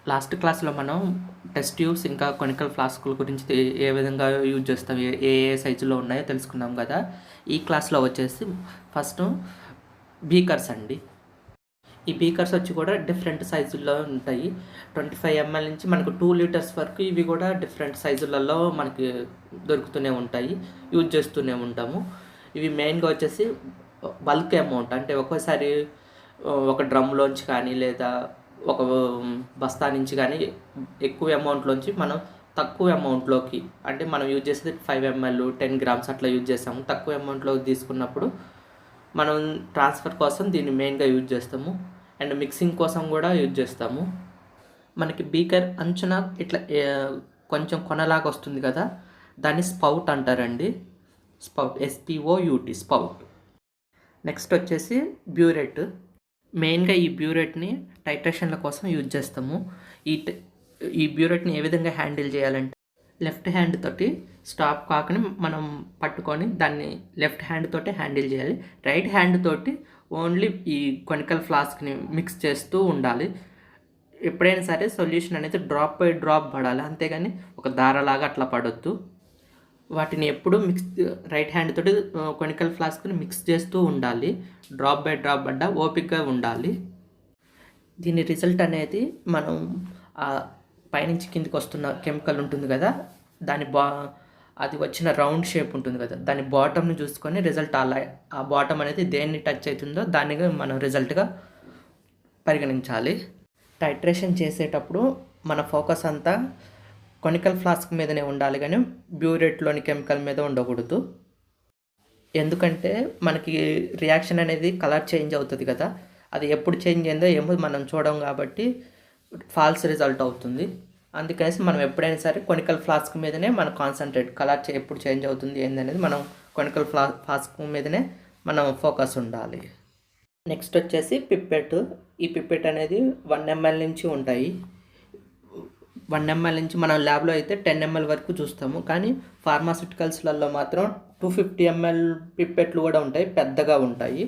Last క్లాస్లో మనం test tubes ఇంకా కొనికల్ ఫ్లాస్కుల గురించి ఏ విధంగా యూజ్ చేస్తాం, ఏ ఏ సైజులో ఉన్నాయో తెలుసుకున్నాం కదా. ఈ క్లాస్లో వచ్చేసి ఫస్ట్ బీకర్స్ అండి. ఈ బీకర్స్ వచ్చి కూడా డిఫరెంట్ సైజుల్లో ఉంటాయి. 25 ml నుంచి మనకు 2 లీటర్స్ వరకు ఇవి కూడా డిఫరెంట్ సైజులలో మనకి దొరుకుతూనే ఉంటాయి, యూజ్ చేస్తూనే ఉంటాము. ఇవి మెయిన్గా వచ్చేసి బల్క్ అమౌంట్, అంటే ఒక్కోసారి ఒక డ్రమ్లోంచి కానీ లేదా ఒక బస్తా నుంచి కానీ ఎక్కువ అమౌంట్లోంచి మనం తక్కువ అమౌంట్లోకి, అంటే మనం యూజ్ చేసేది 5 ml 10 grams అట్లా యూజ్ చేస్తాము. తక్కువ అమౌంట్లో తీసుకున్నప్పుడు మనం ట్రాన్స్ఫర్ కోసం దీన్ని మెయిన్గా యూజ్ చేస్తాము, అండ్ మిక్సింగ్ కోసం కూడా యూజ్ చేస్తాము. మనకి బీకర్ అంచున ఇట్లా కొంచెం కొనలాగా వస్తుంది కదా, దాన్ని స్పౌట్ అంటారండి. Spout, SPOUT, spout. నెక్స్ట్ వచ్చేసి బ్యూరెట్. మెయిన్గా ఈ బ్యూరెట్ని టైట్రేషన్ల కోసం యూజ్ చేస్తాము. ఈ బ్యూరెట్ని ఏ విధంగా హ్యాండిల్ చేయాలంటే, లెఫ్ట్ హ్యాండ్ తోటి స్టాప్ కాకని మనం పట్టుకొని దాన్ని లెఫ్ట్ హ్యాండ్ తోటి హ్యాండిల్ చేయాలి. రైట్ హ్యాండ్ తోటి ఓన్లీ ఈ కొనికల్ ఫ్లాస్క్ని మిక్స్ చేస్తూ ఉండాలి. ఎప్పుడైనా సరే సొల్యూషన్ అనేది డ్రాప్ బై డ్రాప్ పడాలి, అంతేగాని ఒక దారలాగా అట్లా పడొద్దు. వాటిని ఎప్పుడు రైట్ హ్యాండ్ తోటి కొనికల్ ఫ్లాస్క్ని మిక్స్ చేస్తూ ఉండాలి. డ్రాప్ బై డ్రాప్ పడ్డా ఓపికగా ఉండాలి. దీని రిజల్ట్ అనేది మనం పైనుంచి కిందికి వస్తున్న కెమికల్ ఉంటుంది కదా, అది వచ్చిన రౌండ్ షేప్ ఉంటుంది కదా, దాని బాటమ్ని చూసుకొని రిజల్ట్ ఆ బాటమ్ అనేది దేన్ని టచ్ అవుతుందో దాన్ని మనం రిజల్ట్గా పరిగణించాలి. టైట్రేషన్ చేసేటప్పుడు మన ఫోకస్ అంతా కొనికల్ ఫ్లాస్క్ మీదనే ఉండాలి, కానీ బ్యూరెట్లోని కెమికల్ మీద ఉండకూడదు. ఎందుకంటే మనకి రియాక్షన్ అనేది కలర్ చేంజ్ అవుతుంది కదా, అది ఎప్పుడు చేంజ్ అయిందో ఏమో మనం చూడం కాబట్టి ఫాల్స్ రిజల్ట్ అవుతుంది. అందుకనేసి మనం ఎప్పుడైనా సరే కొనికల్ ఫ్లాస్క్ మీదనే మనం కాన్సన్ట్రేట్, కలర్ ఎప్పుడు చేంజ్ అవుతుంది ఏందనేది మనం కొనికల్ ఫ్లాస్క్ మీదనే మనం ఫోకస్ ఉండాలి. నెక్స్ట్ వచ్చేసి పిప్పెట్. ఈ పిప్పెట్ అనేది 1 ml నుంచి ఉంటాయి. 1 ml నుంచి మనం ల్యాబ్లో అయితే 10 ml వరకు చూస్తాము, కానీ ఫార్మాస్యూటికల్స్లలో మాత్రం 250 ml పిప్పెట్లు కూడా ఉంటాయి, పెద్దగా ఉంటాయి.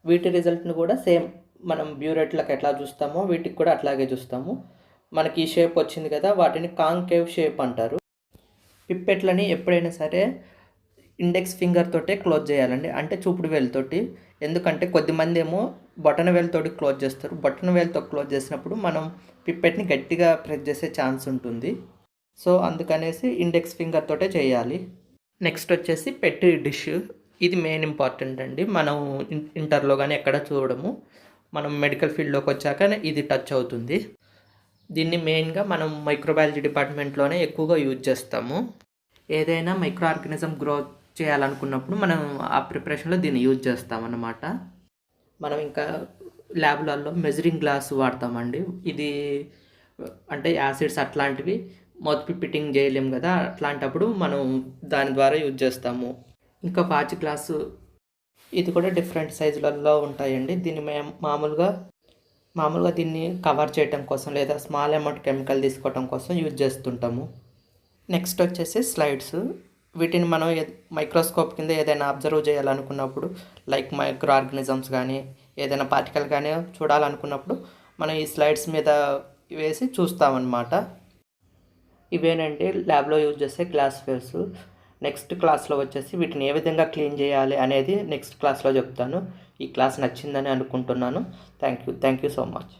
వీటి రిజల్ట్ని కూడా సేమ్ మనం బ్యూరెట్లకు ఎట్లా చూస్తామో వీటికి కూడా అట్లాగే చూస్తాము. మనకి ఈ షేప్ వచ్చింది కదా, వాటిని కాంకేవ్ షేప్ అంటారు. పిప్పెట్లని ఎప్పుడైనా సరే ఇండెక్స్ ఫింగర్ తోటే క్లోజ్ చేయాలండి, అంటే చూపుడు వేలుతోటి. ఎందుకంటే కొద్దిమంది ఏమో బొటన వేలుతోటి క్లోజ్ చేస్తారు. బొటన వేలుతో క్లోజ్ చేసినప్పుడు మనం పిప్పెట్ని గట్టిగా ప్రెస్ చేసే ఛాన్స్ ఉంటుంది. సో అందుకనేసి ఇండెక్స్ ఫింగర్ తోటే చేయాలి. నెక్స్ట్ వచ్చేసి పెట్టి డిష్. ఇది మెయిన్ ఇంపార్టెంట్ అండి. మనం ఇంటర్లో కానీ ఎక్కడ చూడము, మనం మెడికల్ ఫీల్డ్లోకి వచ్చాక ఇది టచ్ అవుతుంది. దీన్ని మెయిన్గా మనం మైక్రోబయాలజీ డిపార్ట్మెంట్లోనే ఎక్కువగా యూజ్ చేస్తాము. ఏదైనా మైక్రో ఆర్గానిజం గ్రోత్ చేయాలనుకున్నప్పుడు మనం ఆ ప్రిపరేషన్లో దీన్ని యూజ్ చేస్తామన్నమాట. మనం ఇంకా ల్యాబ్లలో మెజరింగ్ గ్లాస్ వాడతామండి. ఇది అంటే యాసిడ్స్ అట్లాంటివి మౌత్ పిప్పిటింగ్ చేయలేము కదా, అట్లాంటప్పుడు మనం దాని ద్వారా యూజ్ చేస్తాము. ఇంకా వాచ్ గ్లాసు, ఇది కూడా డిఫరెంట్ సైజులలో ఉంటాయండి. దీన్ని మేము మామూలుగా దీన్ని కవర్ చేయడం కోసం లేదా స్మాల్ అమౌంట్ కెమికల్ తీసుకోవడం కోసం యూజ్ చేస్తుంటాము. నెక్స్ట్ వచ్చేసి స్లైడ్స్. వీటిని మనం మైక్రోస్కోప్ కింద ఏదైనా అబ్జర్వ్ చేయాలనుకున్నప్పుడు, లైక్ మైక్రో ఆర్గానిజమ్స్ కానీ ఏదైనా పార్టికల్ కానీ చూడాలనుకున్నప్పుడు మనం ఈ స్లైడ్స్ మీద వేసి చూస్తామన్నమాట. ఇవేనండి ల్యాబ్లో యూజ్ చేసే గ్లాస్వేర్స్. నెక్స్ట్ క్లాస్లో వచ్చేసి వీటిని ఏ విధంగా క్లీన్ చేయాలి అనేది నెక్స్ట్ క్లాస్లో చెప్తాను. ఈ క్లాస్ నచ్చిందని అనుకుంటున్నాను. Thank you so much.